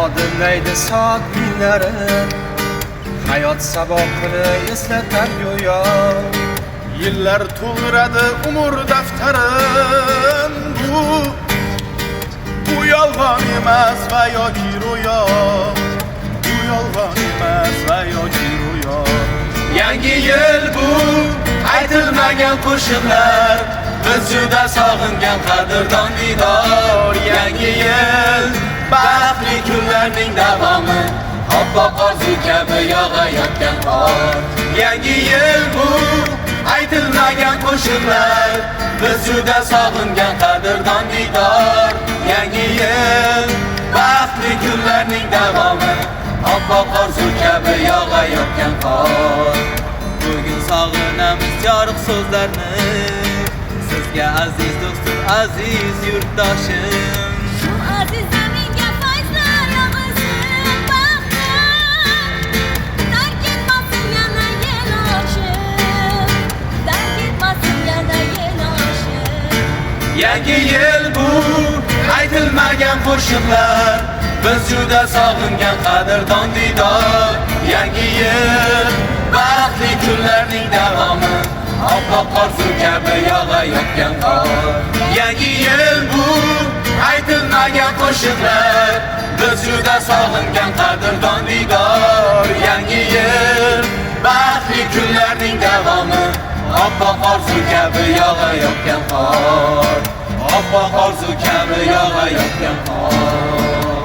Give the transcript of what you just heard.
odimlaydi soat minglari, hayot saboqini eslatar go'yo. Yillar to'ldiradi umr daftarin, bu yolg'on emas va yoki ro'yo, bu yolg'on emas va yoki ro'yo. Yangi yil bu aytilmagan qo'shiqlar, biz juda sog'ingan qadrdon didor. Yangi yil baxtli kunlarning davomi, oppoq orzu kabi yog'ayotgan qor. Yangi yil bu aytilmagan qo'shiqlar, biz juda sog'ingan qadrdon didor. Yangi yil baxtli kunlarning davomi, oppoq orzu kabi yog'ayotgan qor. Bugun sog'inamiz yorug' so'zlarni, sizga aziz do'stim, aziz yurtdoshim. Shu aziz zaminga fayzlar yog'ilsin, baxtim. Tark etmasin yana yel oshib, tark etmasin yana yel oshib. Yangi yil bu aytilmagan qo'shiqlar, biz juda sog'ingan qadrdon didor. Yangi yil baxtli kunlarning davomi, oppoq orzu kabi yog'ayotgan qor. Yangi yil bu aytilmagan qo'shiqlar, biz juda sog'ingan qadrdon didor. Yangi yil baxtli kunlarning davomi, oppoq orzu kabi yog'ayotgan qor, oppoq orzu kabi yog'ayotgan qor.